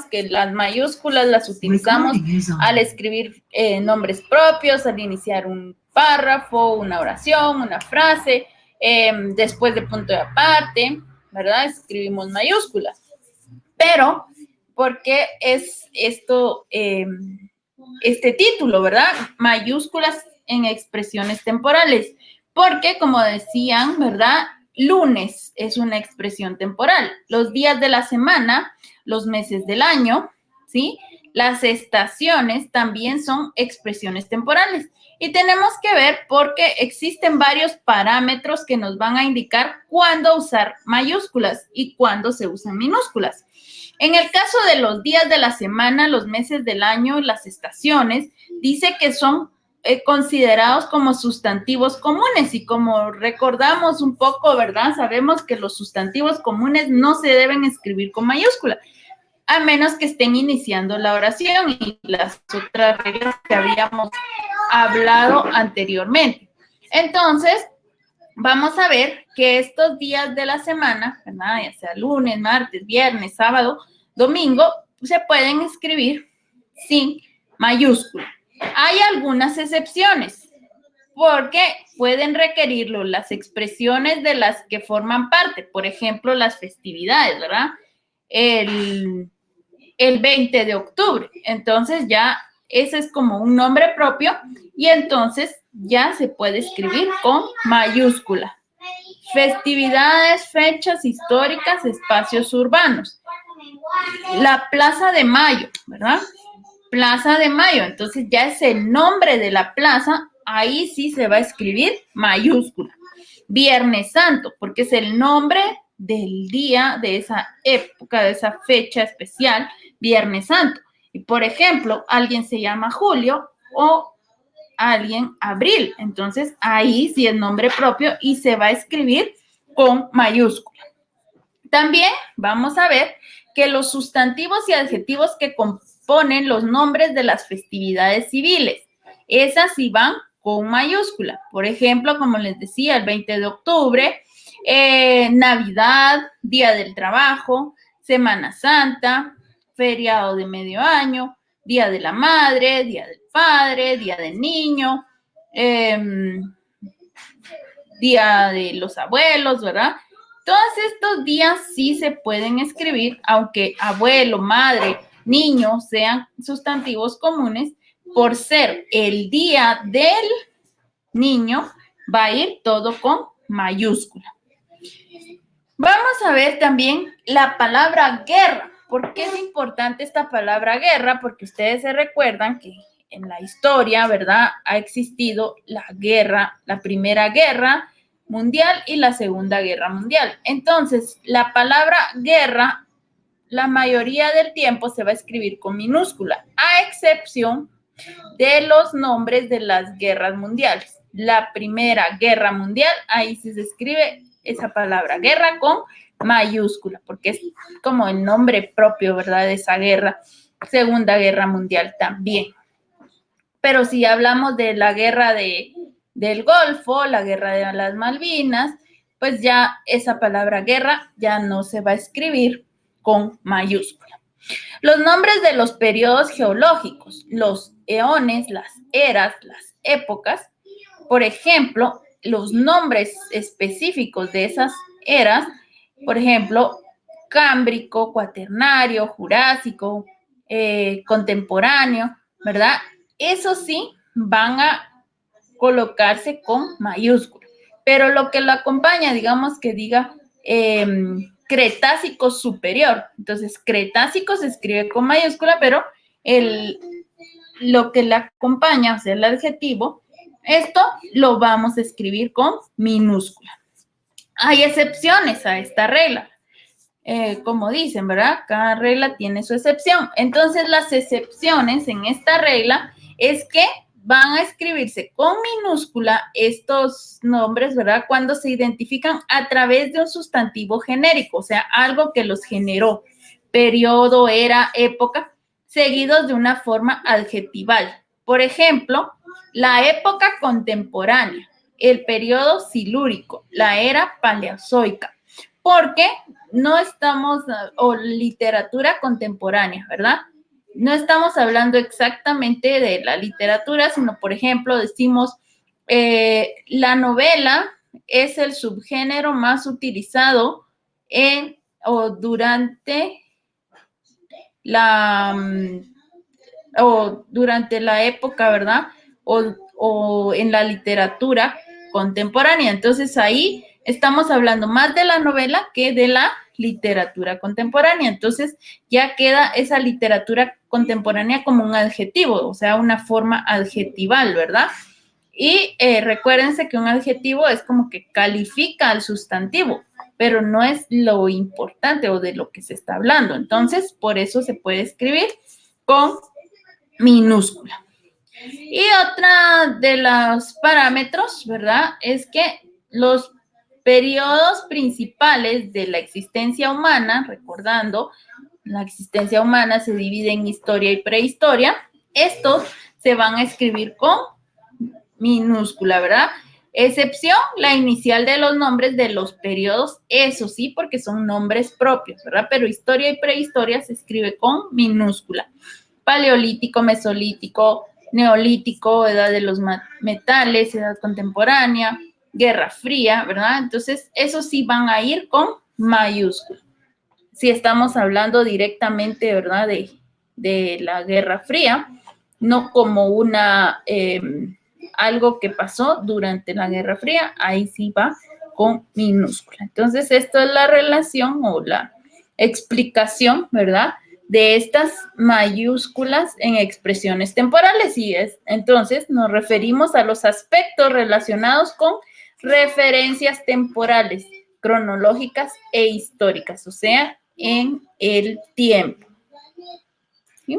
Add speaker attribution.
Speaker 1: que las mayúsculas las utilizamos al escribir nombres propios, al iniciar un párrafo, una oración, una frase, después de punto de aparte, ¿verdad? Escribimos mayúsculas. Pero, ¿por qué es esto, este título, verdad? Mayúsculas en expresiones temporales. Porque, como decían, ¿verdad? Lunes es una expresión temporal. Los días de la semana, los meses del año, ¿sí? Las estaciones también son expresiones temporales. Y tenemos que ver porque existen varios parámetros que nos van a indicar cuándo usar mayúsculas y cuándo se usan minúsculas. En el caso de los días de la semana, los meses del año, las estaciones, dice que son considerados como sustantivos comunes y como recordamos un poco, ¿verdad? Sabemos que los sustantivos comunes no se deben escribir con mayúscula, a menos que estén iniciando la oración y las otras reglas que habíamos hablado anteriormente. Entonces, vamos a ver que estos días de la semana, ¿verdad? Ya sea lunes, martes, viernes, sábado, domingo, se pueden escribir sin mayúscula. Hay algunas excepciones, porque pueden requerirlo las expresiones de las que forman parte, por ejemplo, las festividades, ¿verdad? El 20 de octubre. Entonces ya ese es como un nombre propio y entonces ya se puede escribir con mayúscula. Festividades, fechas históricas, espacios urbanos. La Plaza de Mayo, ¿verdad? Plaza de Mayo, entonces ya es el nombre de la plaza, ahí sí se va a escribir mayúscula. Viernes Santo, porque es el nombre del día, de esa época, de esa fecha especial, Viernes Santo. Y por ejemplo, alguien se llama Julio o alguien Abril, entonces ahí sí es nombre propio y se va a escribir con mayúscula. También vamos a ver que los sustantivos y adjetivos que componen los nombres de las festividades civiles, esas sí van con mayúscula. Por ejemplo, como les decía, el 20 de octubre, Navidad, Día del Trabajo, Semana Santa, feriado de medio año, Día de la Madre, Día del Padre, Día del Niño, Día de los Abuelos, ¿verdad? Todos estos días sí se pueden escribir, aunque abuelo, madre, niño sean sustantivos comunes, por ser el día del niño, va a ir todo con mayúscula. Vamos a ver también la palabra guerra. ¿Por qué es importante esta palabra guerra? Porque ustedes se recuerdan que en la historia, ¿verdad? Ha existido la guerra, la Primera Guerra Mundial y la Segunda Guerra Mundial. Entonces, la palabra guerra, la mayoría del tiempo se va a escribir con minúscula, a excepción de los nombres de las guerras mundiales. La Primera Guerra Mundial, ahí sí se escribe esa palabra, guerra con mayúscula, porque es como el nombre propio, ¿verdad? De esa guerra. Segunda Guerra Mundial también. Pero si hablamos de la guerra del Golfo, la guerra de las Malvinas, pues ya esa palabra guerra ya no se va a escribir con mayúscula. Los nombres de los periodos geológicos, los eones, las eras, las épocas, por ejemplo, los nombres específicos de esas eras, por ejemplo, Cámbrico, Cuaternario, Jurásico, Contemporáneo, ¿verdad? Eso sí, van a colocarse con mayúscula. Pero lo que lo acompaña, digamos que diga Cretácico superior. Entonces, Cretácico se escribe con mayúscula, pero lo que le acompaña, o sea, el adjetivo, esto lo vamos a escribir con minúscula. Hay excepciones a esta regla. Como dicen, ¿verdad? Cada regla tiene su excepción. Entonces, las excepciones en esta regla es que van a escribirse con minúscula estos nombres, ¿verdad? Cuando se identifican a través de un sustantivo genérico, o sea, algo que los generó, periodo, era, época, seguidos de una forma adjetival. Por ejemplo, la época contemporánea, el periodo silúrico, la era paleozoica, porque no estamos, o literatura contemporánea, ¿verdad? No estamos hablando exactamente de la literatura, sino, por ejemplo, decimos, la novela es el subgénero más utilizado en o durante la época, ¿verdad? O en la literatura contemporánea. Entonces ahí estamos hablando más de la novela que de la literatura contemporánea. Entonces ya queda esa literatura contemporánea como un adjetivo, o sea, una forma adjetival, ¿verdad? Y recuérdense que un adjetivo es como que califica al sustantivo, pero no es lo importante o de lo que se está hablando. Entonces, por eso se puede escribir con minúscula. Y otra de los parámetros, ¿verdad? Es que los periodos principales de la existencia humana, recordando, la existencia humana se divide en historia y prehistoria, estos se van a escribir con minúscula, ¿verdad? Excepción, la inicial de los nombres de los periodos, eso sí, porque son nombres propios, ¿verdad? Pero historia y prehistoria se escribe con minúscula. Paleolítico, mesolítico, neolítico, edad de los metales, edad contemporánea, Guerra Fría, ¿verdad? Entonces, esos sí van a ir con mayúscula. Si estamos hablando directamente, ¿verdad? De la Guerra Fría, no como algo que pasó durante la Guerra Fría, ahí sí va con minúscula. Entonces, esto es la relación o la explicación, ¿verdad?, de estas mayúsculas en expresiones temporales. Y entonces nos referimos a los aspectos relacionados con referencias temporales, cronológicas e históricas, o sea, en el tiempo. ¿Sí?